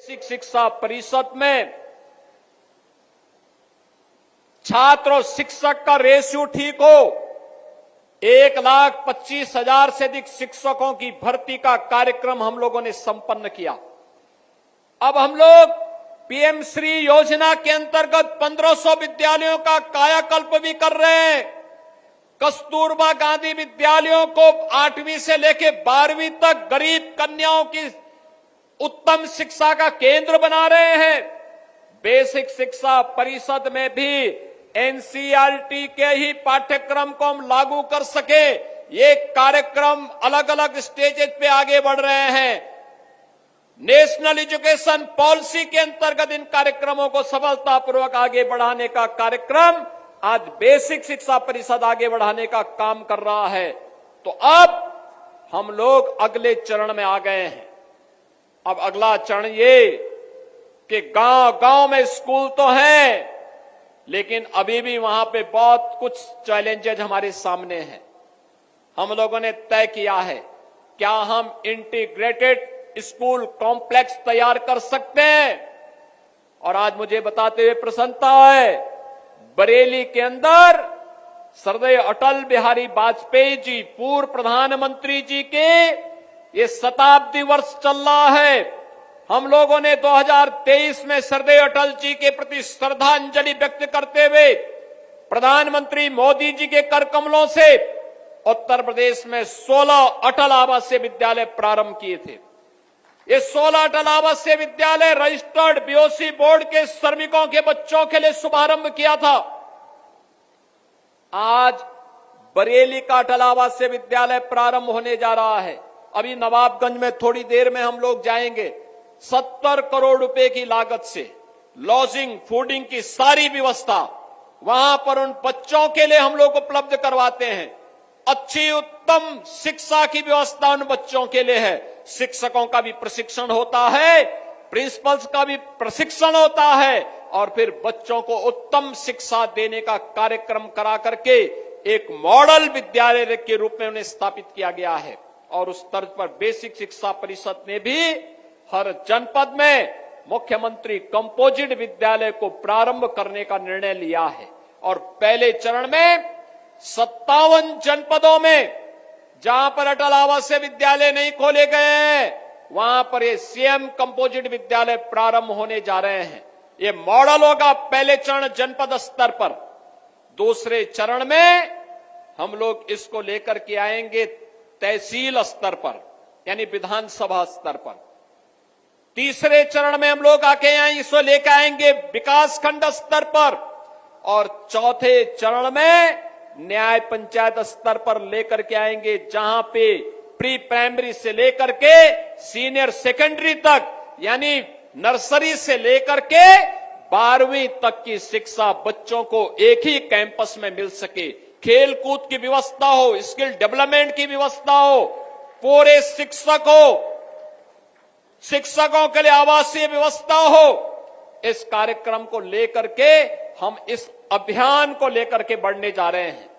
Basic शिक्षा परिषद में छात्र और शिक्षक का रेशियो ठीक हो, 1,25,000 से अधिक शिक्षकों की भर्ती का कार्यक्रम हम लोगों ने संपन्न किया। अब हम लोग पीएम श्री योजना के अंतर्गत 1500 विद्यालयों का कायाकल्प भी कर रहे हैं। कस्तूरबा गांधी विद्यालयों को 8वीं से लेकर 12वीं तक गरीब कन्याओं की उत्तम शिक्षा का केंद्र बना रहे हैं। बेसिक शिक्षा परिषद में भी एनसीईआरटी के ही पाठ्यक्रम को हम लागू कर सके, ये कार्यक्रम अलग अलग स्टेजेस पे आगे बढ़ रहे हैं। नेशनल एजुकेशन पॉलिसी के अंतर्गत इन कार्यक्रमों को सफलतापूर्वक आगे बढ़ाने का कार्यक्रम आज बेसिक शिक्षा परिषद आगे बढ़ाने का काम कर रहा है। तो अब हम लोग अगले चरण में आ गए हैं। अब अगला चरण ये कि गांव-गांव में स्कूल तो हैं, लेकिन अभी भी वहां पे बहुत कुछ चैलेंजेज हमारे सामने हैं। हम लोगों ने तय किया है, क्या हम इंटीग्रेटेड स्कूल कॉम्प्लेक्स तैयार कर सकते हैं? और आज मुझे बताते हुए प्रसन्नता है, बरेली के अंदर सरदार अटल बिहारी वाजपेयी जी, पूर्व प्रधानमंत्री जी के ये शताब्दी वर्ष चल रहा है। हम लोगों ने 2023 में सरदार अटल जी के प्रति श्रद्धांजलि व्यक्त करते हुए प्रधानमंत्री मोदी जी के कर कमलों से उत्तर प्रदेश में 16 अटल आवासीय विद्यालय प्रारंभ किए थे। ये 16 अटल आवासीय विद्यालय रजिस्टर्ड बीओसी बोर्ड के श्रमिकों के बच्चों के लिए शुभारंभ किया था। आज बरेली का अटल आवासीय विद्यालय प्रारंभ होने जा रहा है। अभी नवाबगंज में थोड़ी देर में हम लोग जाएंगे। 70 करोड़ रुपए की लागत से लॉजिंग फूडिंग की सारी व्यवस्था वहां पर उन बच्चों के लिए हम लोग उपलब्ध करवाते हैं। अच्छी उत्तम शिक्षा की व्यवस्था उन बच्चों के लिए है। शिक्षकों का भी प्रशिक्षण होता है, प्रिंसिपल्स का भी प्रशिक्षण होता है, और फिर बच्चों को उत्तम शिक्षा देने का कार्यक्रम करा करके एक मॉडल विद्यालय के रूप में उन्हें स्थापित किया गया है। और उस तर्ज पर बेसिक शिक्षा परिषद ने भी हर जनपद में मुख्यमंत्री कंपोजिट विद्यालय को प्रारंभ करने का निर्णय लिया है। और पहले चरण में 57 जनपदों में जहां पर अटल आवासीय विद्यालय नहीं खोले गए हैं, वहां पर ये सीएम कंपोजिट विद्यालय प्रारंभ होने जा रहे हैं। ये मॉडल होगा पहले चरण जनपद स्तर पर। दूसरे चरण में हम लोग इसको लेकर के आएंगे तहसील स्तर पर, यानी विधानसभा स्तर पर। तीसरे चरण में हम लोग आके इसको लेकर आएंगे विकासखंड स्तर पर, और चौथे चरण में न्याय पंचायत स्तर पर लेकर के आएंगे, जहां पे प्री प्राइमरी से लेकर के सीनियर सेकेंडरी तक, यानी नर्सरी से लेकर के 12वीं तक की शिक्षा बच्चों को एक ही कैंपस में मिल सके। खेल कूद की व्यवस्था हो, स्किल डेवलपमेंट की व्यवस्था हो, पूरे शिक्षकों के लिए आवासीय व्यवस्था हो। इस कार्यक्रम को लेकर के हम इस अभियान को लेकर के बढ़ने जा रहे हैं।